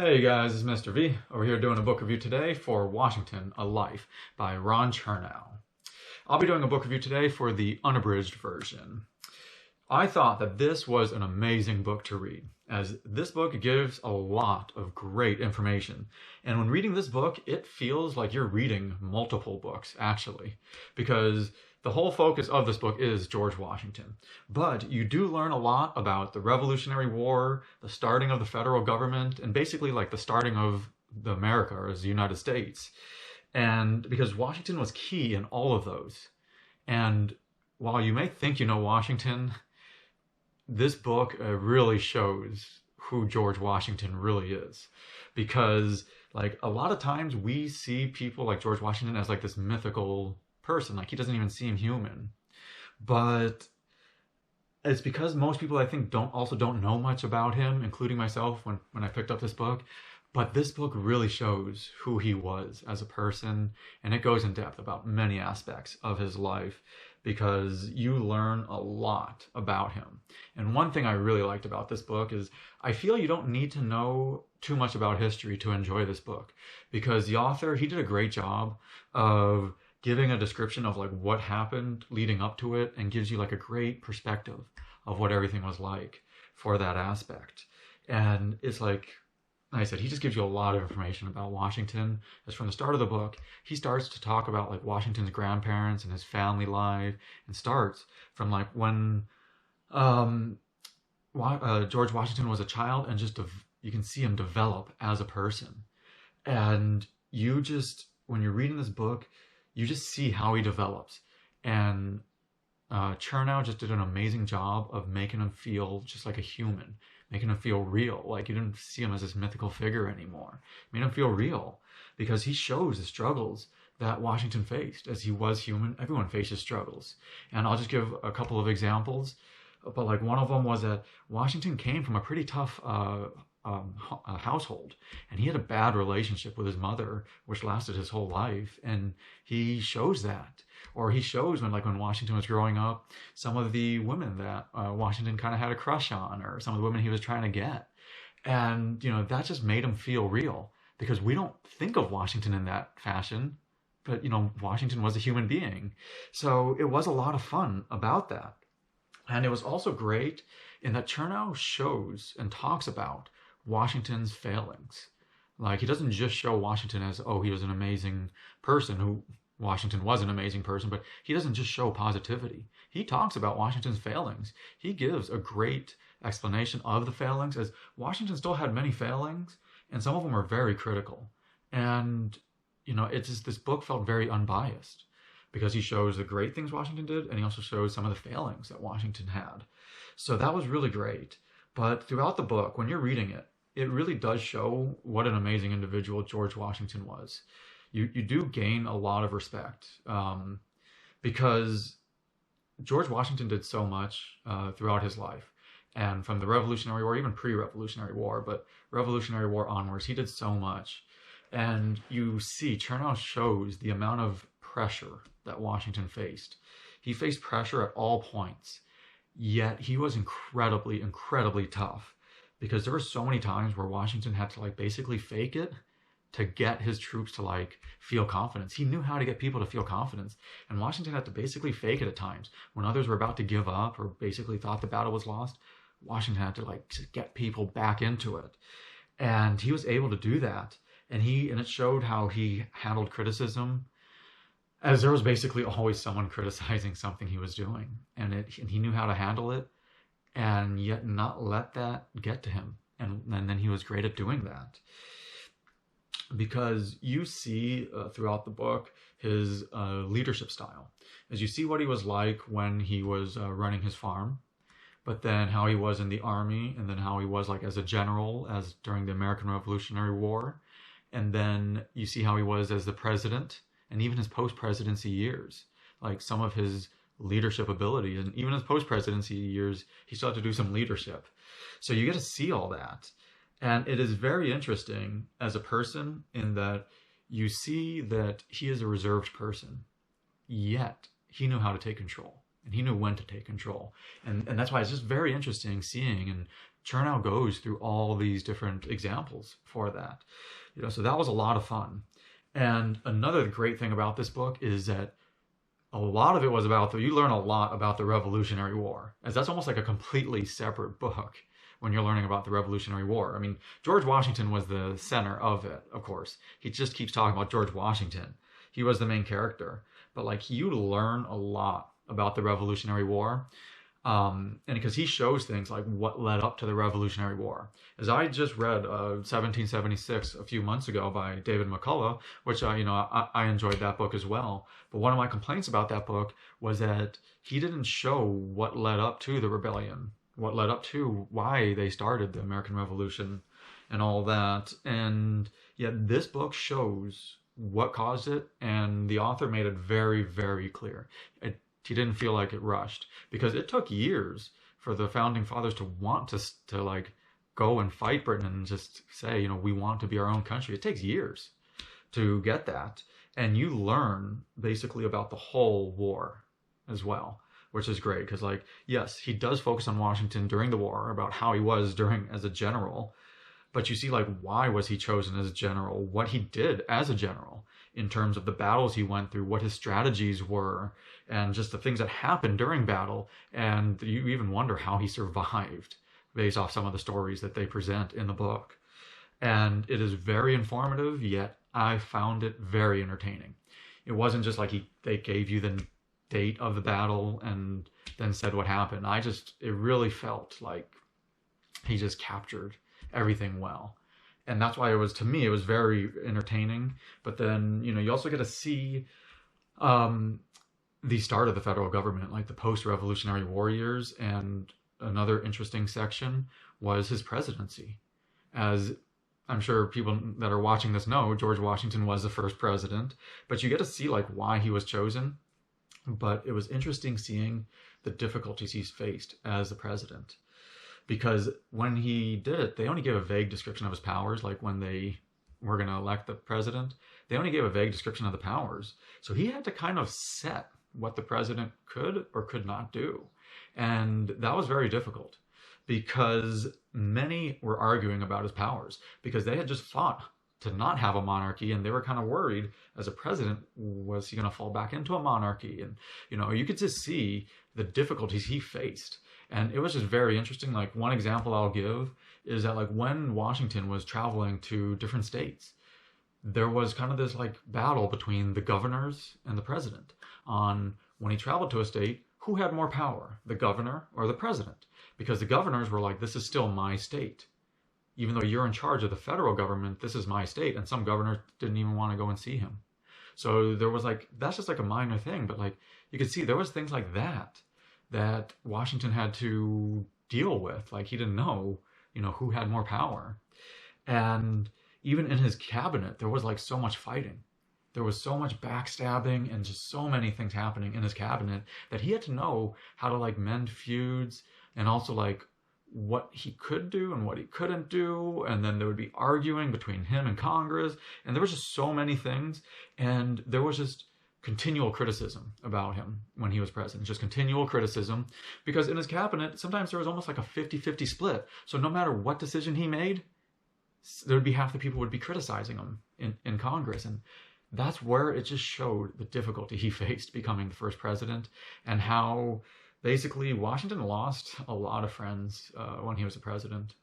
Hey guys, it's Mr. V over here doing a book review today for Washington, A Life by Chernow. I'll be doing a book review today for the unabridged version. I thought that this was an amazing book to read, as this book gives a lot of great information. And when reading this book, it feels like you're reading multiple books, actually, because the whole focus of this book is George Washington. But you do learn a lot about the Revolutionary War, the starting of the federal government, and basically like the starting of the America, or as the United States. And because Washington was key in all of those. And while you may think you know Washington, this book really shows who George Washington really is. Because like a lot of times we see people like George Washington as like this mythical person, like he doesn't even seem human. But it's because most people I think don't know much about him, including myself when I picked up this book. But this book really shows who he was as a person, and it goes in depth about many aspects of his life because you learn a lot about him. And one thing I really liked about this book is I feel you don't need to know too much about history to enjoy this book, because the author, he did a great job of giving a description of like what happened leading up to it, and gives you like a great perspective of what everything was like for that aspect. And it's like I said, he just gives you a lot of information about Washington. As from the start of the book, he starts to talk about like Washington's grandparents and his family life, and starts from like when George Washington was a child, and just you can see him develop as a person. And you just, when you're reading this book, you just see how he develops. And Chernow just did an amazing job of making him feel just like a human, making him feel real. Like you didn't see him as this mythical figure anymore. Made him feel real, because he shows the struggles that Washington faced. As he was human, everyone faces struggles. And I'll just give a couple of examples. But like one of them was that Washington came from a pretty tough household, and he had a bad relationship with his mother, which lasted his whole life. And he shows that. Or he shows when Washington was growing up, some of the women that Washington kind of had a crush on, or some of the women he was trying to get. And, that just made him feel real, because we don't think of Washington in that fashion. But, Washington was a human being. So it was a lot of fun about that. And it was also great in that Chernow shows and talks about Washington's failings. Like, he doesn't just show Washington as, oh, he was an amazing person, who Washington was an amazing person, but he doesn't just show positivity. He talks about Washington's failings. He gives a great explanation of the failings, as Washington still had many failings, and some of them are very critical. And, it's just, this book felt very unbiased, because he shows the great things Washington did, and he also shows some of the failings that Washington had. So that was really great. But throughout the book, when you're reading it, it really does show what an amazing individual George Washington was. You do gain a lot of respect, because George Washington did so much throughout his life. And from the Revolutionary War, even pre-Revolutionary War, but Revolutionary War onwards, he did so much. And you see, Chernow shows the amount of pressure that Washington faced. He faced pressure at all points, yet he was incredibly, incredibly tough, because there were so many times where Washington had to basically fake it to get his troops to feel confidence. He knew how to get people to feel confidence, and Washington had to basically fake it at times. When others were about to give up or basically thought the battle was lost, Washington had to get people back into it. And he was able to do that. And it showed how he handled criticism, as there was basically always someone criticizing something he was doing. And he knew how to handle it, and yet not let that get to him. And then he was great at doing that. Because you see throughout the book his leadership style. As you see what he was like when he was running his farm, but then how he was in the army, and then how he was as a general as during the American Revolutionary War. And then you see how he was as the president, and even his post-presidency years. Some of his leadership abilities, and even his post-presidency years, he still had to do some leadership. So you get to see all that. And it is very interesting as a person, in that you see that he is a reserved person, yet he knew how to take control, and he knew when to take control. And that's why it's just very interesting seeing and Chernow goes through all these different examples for that. So that was a lot of fun. And another great thing about this book is that a lot of it was about you learn a lot about the Revolutionary War, as that's almost like a completely separate book when you're learning about the Revolutionary War. I mean, George Washington was the center of it, of course. He just keeps talking about George Washington. He was the main character. But like, you learn a lot about the Revolutionary War. And because he shows things like what led up to the Revolutionary War. As I just read 1776 a few months ago by David McCullough, which I enjoyed that book as well. But one of my complaints about that book was that he didn't show what led up to the rebellion, what led up to why they started the American Revolution and all that. And yet this book shows what caused it, and the author made it very, very clear. He didn't feel like it rushed, because it took years for the founding fathers to want to like go and fight Britain and just say, we want to be our own country. It takes years to get that. And you learn basically about the whole war as well, which is great. Because like, yes, he does focus on Washington during the war, about how he was as a general. But you see, like, why was he chosen as a general? What he did as a general in terms of the battles he went through, what his strategies were, and just the things that happened during battle. And you even wonder how he survived based off some of the stories that they present in the book. And it is very informative, yet I found it very entertaining. It wasn't just like they gave you the date of the battle and then said what happened. It really felt like he just captured everything well. And that's why to me, it was very entertaining. But then, you also get to see the start of the federal government, like the post-Revolutionary War years. And another interesting section was his presidency. As I'm sure people that are watching this know, George Washington was the first president. But you get to see like why he was chosen. But it was interesting seeing the difficulties he's faced as the president. Because when he did it, they only gave a vague description of his powers. Like when they were going to elect the president, they only gave a vague description of the powers. So he had to kind of set what the president could or could not do. And that was very difficult, because many were arguing about his powers, because they had just fought to not have a monarchy, and they were kind of worried as a president, was he going to fall back into a monarchy? And, you could just see the difficulties he faced. And it was just very interesting. Like, one example I'll give is that like when Washington was traveling to different states, there was kind of this like battle between the governors and the president on when he traveled to a state, who had more power, the governor or the president? Because the governors were like, this is still my state. Even though you're in charge of the federal government, this is my state. And some governors didn't even want to go and see him. So there was like, that's just like a minor thing. But like, you could see there was things like that Washington had to deal with. Like, he didn't know, who had more power. And even in his cabinet, there was like so much fighting. There was so much backstabbing and just so many things happening in his cabinet that he had to know how to like mend feuds, and also like what he could do and what he couldn't do. And then there would be arguing between him and Congress. And there was just so many things. And there was just continual criticism about him when he was president, just continual criticism, because in his cabinet, sometimes there was almost like a 50-50 split. So no matter what decision he made, there would be half the people would be criticizing him in Congress. And that's where it just showed the difficulty he faced becoming the first president, and how basically Washington lost a lot of friends when he was the president.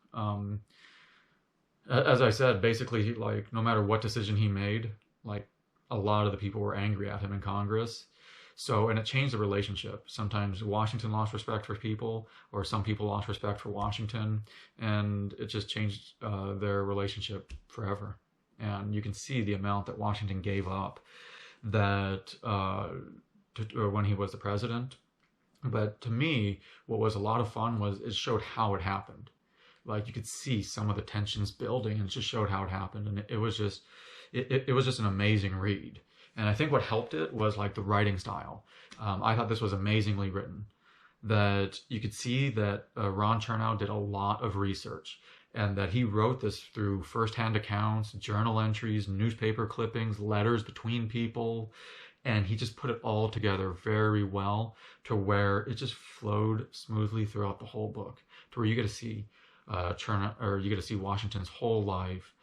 As I said, basically, like, no matter what decision he made, like, a lot of the people were angry at him in Congress. So, and it changed the relationship. Sometimes Washington lost respect for people, or some people lost respect for Washington, and it just changed their relationship forever. And you can see the amount that Washington gave up that when he was the president. But to me, what was a lot of fun was it showed how it happened. Like, you could see some of the tensions building, and it just showed how it happened. And it was just an amazing read. And I think what helped it was like the writing style. I thought this was amazingly written. That you could see that Ron Chernow did a lot of research, and that he wrote this through firsthand accounts, journal entries, newspaper clippings, letters between people. And he just put it all together very well, to where it just flowed smoothly throughout the whole book, to where you get to see you get to see Washington's whole life,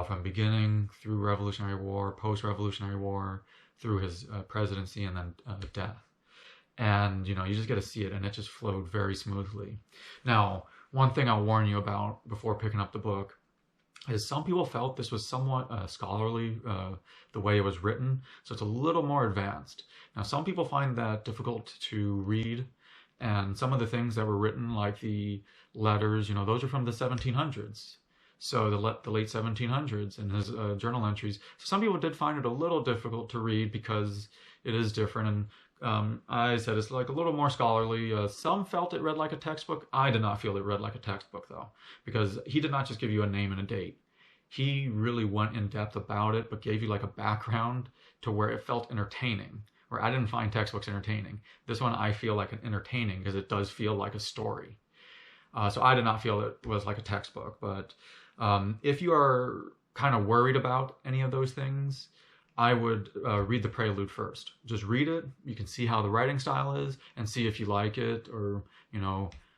from beginning through Revolutionary War, post-Revolutionary War, through his presidency, and then death. And you just get to see it, and it just flowed very smoothly. Now, one thing I'll warn you about before picking up the book is some people felt this was somewhat scholarly, the way it was written, so it's a little more advanced. Now, some people find that difficult to read, and some of the things that were written, like the letters, those are from the 1700s. So the late 1700s, and his journal entries. So some people did find it a little difficult to read because it is different, and I said it's like a little more scholarly. Some felt it read like a textbook. I did not feel it read like a textbook, though, because he did not just give you a name and a date. He really went in depth about it, but gave you like a background to where it felt entertaining, where I didn't find textbooks entertaining. This one I feel like an entertaining because it does feel like a story. So I did not feel it was like a textbook, but if you are kind of worried about any of those things, I would read the prelude first. Just read it. You can see how the writing style is and see if you like it, or,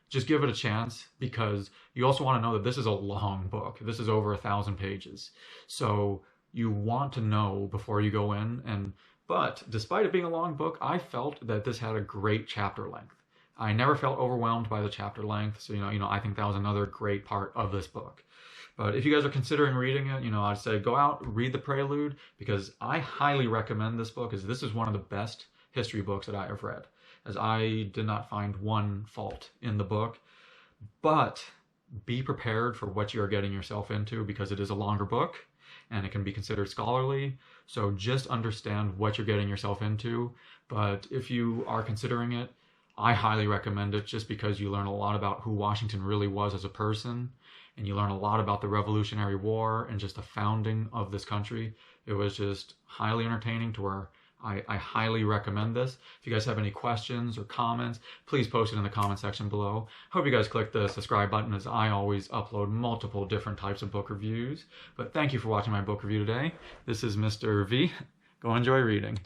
just give it a chance, because you also want to know that this is a long book. This is over 1,000 pages. So you want to know before you go in. But despite it being a long book, I felt that this had a great chapter length. I never felt overwhelmed by the chapter length. So, I think that was another great part of this book. But if you guys are considering reading it, I'd say go out, read the prelude, because I highly recommend this book, as this is one of the best history books that I have read, as I did not find one fault in the book. But be prepared for what you're getting yourself into, because it is a longer book and it can be considered scholarly. So just understand what you're getting yourself into. But if you are considering it, I highly recommend it, just because you learn a lot about who Washington really was as a person, and you learn a lot about the Revolutionary War and just the founding of this country. It was just highly entertaining, to where I highly recommend this. If you guys have any questions or comments, please post it in the comment section below. Hope you guys click the subscribe button, as I always upload multiple different types of book reviews. But thank you for watching my book review today. This is Mr. V. Go enjoy reading.